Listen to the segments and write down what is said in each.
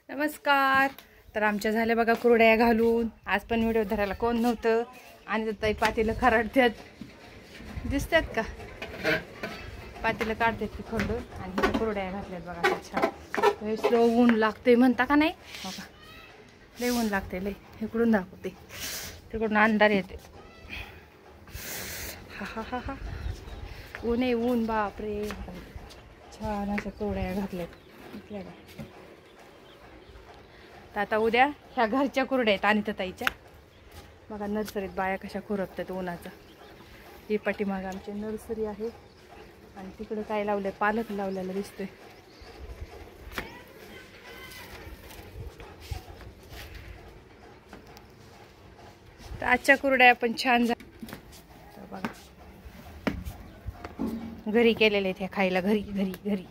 नमस्कार. तर आमच्या झाल्या बघा कुरड्या घालून. आज पण व्हिडिओ धरायला कोण नव्हतं आणि ताई पातेलं खरडतात, दिसतात का? पातेलं काढतात ती खरडून आणि कुरड्या घातल्यात बघा. छान स्लो ऊन लागते म्हणता का नाही? हो का, लय ऊन लागते लय. इकडून दाखवते, तिकडून अंधार येते. हा हा हा हा, ऊन आहे ऊन, बापरे. छान अशा कुरड्या घातल्यात. तर आता उद्या ह्या घरच्या कुरड्या आहेत आणि ताईच्या बघा. नर्सरीत बाया कशा खुरपतात उन्हाचं. ही पाठीमाग आमची नर्सरी आहे आणि तिकडे काय लावलंय, पालक लावलेला दिसतोय. तर आजच्या कुरड्या पण छान झाल्या बघा. घरी केलेले आहेत ह्या खायला, घरी घरी घरी.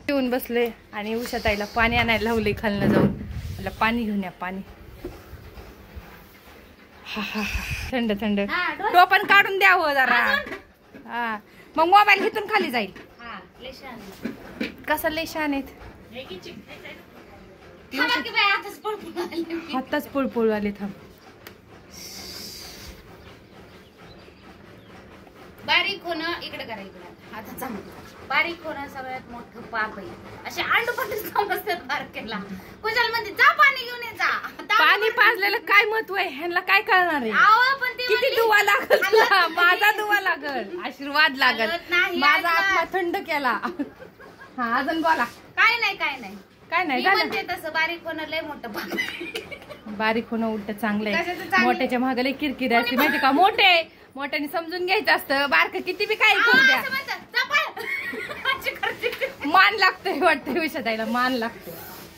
येऊन बसले आणि उषा ताईला पाणी आणायला लावले खालनं जाऊन. मला पाणी घेऊन या, पाणी. हा हा हा, थंड थंड. टोपण काढून द्यावं जरा. हा, मग मोबाईल घेतून खाली जाईल. कसं लय छान आहेत. हातच पुळपुळ आले. थांब, बारीक होणं इकडे करा, इकडे आता चांगलं. बारीक होणं सगळ्यात मोठं पाप आहे. असे आंडू पट्टी समजतात बारकेला. कुशाल म्हणते जा पाणी घेऊन ये जा. पाणी पाजलेलं काय महत्व आहे ह्यांना काय कळणार आहे? पण ते किती दुवा लागल, माझा दुवा लागल, आशीर्वाद लागल, माझा आत्मा थंड केला. हा, अजून बोला. काय नाही काय नाही काय नाही मी म्हणते तसं बारीक होणं लय मोठं पाप आहे. बारीक होणं उलट चांगलं आहे. मोठ्याच्या मागे लय किरकिरी असते माहिती का? मोठ्याने समजून घ्यायचं असतं. बारक किती बी काय करू द्या, मान लागतोय वाटतंय. उषाताईला मान लागतोय,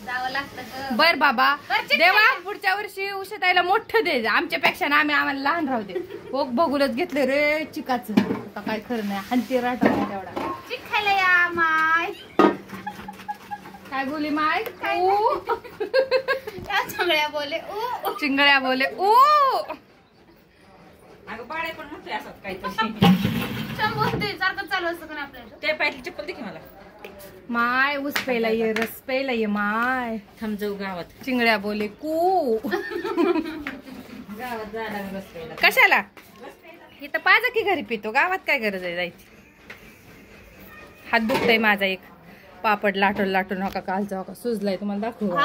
जावं लागतं. बर बाबा देवा, पुढच्या वर्षी उषाताईला मोठं दे आमच्यापेक्षा ना. आम्हाला लहान राहू दे. हो, बघूनच घेतलं रे चिकाचं. आता काय खरं नाही, हंती राहता तेवढा. चिक खायला या माय. काय बोली माय? चिंगळ्या बोले ओ, चिंगळ्या बोले ओ. अगं बाळे पण म्हणतोय असं काहीतरी. सारखं चालू असतं का आपल्याला? ते पाहिजे चप्पल दे की मला. माय ऊस प्यायला ये, रस प्यायला ये माय. थांब जाऊ गावात. चिंगळ्या बोले कू. गावात जायला बसलेला. कशाला? इथं पाजा की घरी पितो, गावात काय गरज आहे जायची? हात दुखतोय माझा एक. पापड लाटून लाटून नका कालचा हो का सुजलाय. तुम्हाला दाखवू,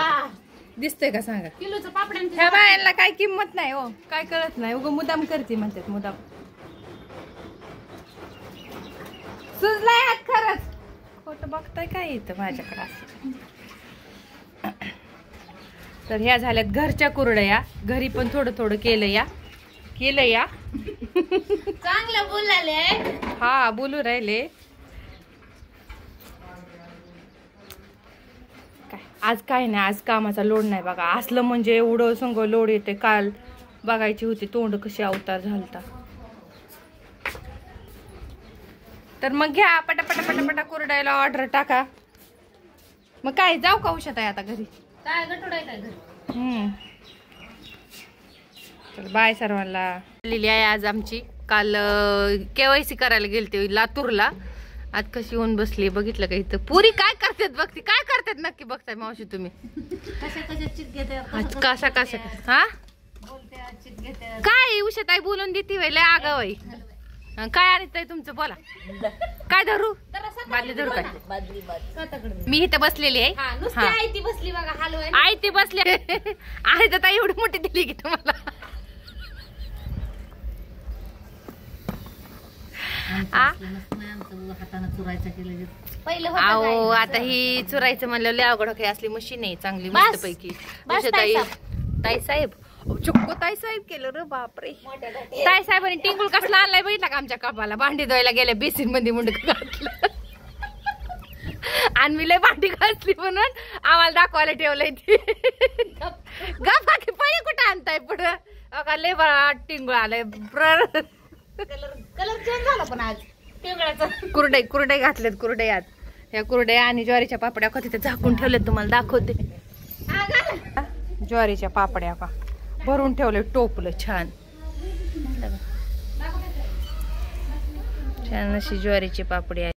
दिसतंय का सांगा? किलोचं पापड्यांचं ह्या बायांना काय किंमत नाही हो, काय कळत नाही. उगा मुदाम करते म्हणतात, मुदाम. सुजलाय हात खरंच. खोटं बघताय काय इथं माझ्याकडे असं. तर ह्या झाल्यात घरच्या कुरड्या. घरी पण थोडं थोडं केलं या. चांगलं बोलले. हा, बोलू राहिले. आज काय नाही, आज कामाचा लोड नाही बघा. असलं म्हणजे एवढं संग लोड येते. काल बघायची होती तोंड कशी अवतार झालता. तर मग घ्या पटापटा पटापटा कुरडायला ऑर्डर टाका. मग काय जाऊ का उषात आहे आता घरी? काय गटोडाय काय घरी? तर बाय सर्वांना. आलेली आहे आज आमची. काल KYC करायला गेलते लातूरला. आज कशी होऊन बसली बघितलं का? इथं पुरी काय करतात बघती. काय करतात नक्की बघताय मावशी तुम्ही? कशा कशा हा काय उषाताई बोलून देते वय लय आगाव आहे. काय आणत तुमचं बोला. काय धरू? बादली धरू काय? मी इथं बसलेली आहे. आई ती बसली बघा हलवाय. आई ती बसली आहे तर ताई एवढी मोठी दिली की तुम्हाला. अहो आता ही चुरायचं म्हणलं लय अवघड. काही असली मशीन आहे चांगली मस्त पैकी. ताई साहेब चुक्को ताई साहेब केलं रे बापरे. ताई साहेबांनी टिंगूळ कसला आणलाय बघितला का आमच्या कपाला? भांडी धुवायला गेल्या बेसिन मध्ये मुंडक घातलं आणि मी लय भांडी घासली म्हणून आम्हाला दाखवायला ठेवलंय ती. गप्पा की पळी कुठं आणताय पुढं? का लय बळा टिंगूळ आलाय. कलर चेंज झाला पण आज टिंगळाचा. कुरडे घातलेत. कुरड्यात ह्या कुरड्या आणि ज्वारीच्या पापड्या का तिथे झाकून ठेवलेत. तुम्हाला दाखवते. ज्वारीच्या पापड्या का भरून ठेवले टोपलं. छान छान अशी ज्वारीची पापडी आहे.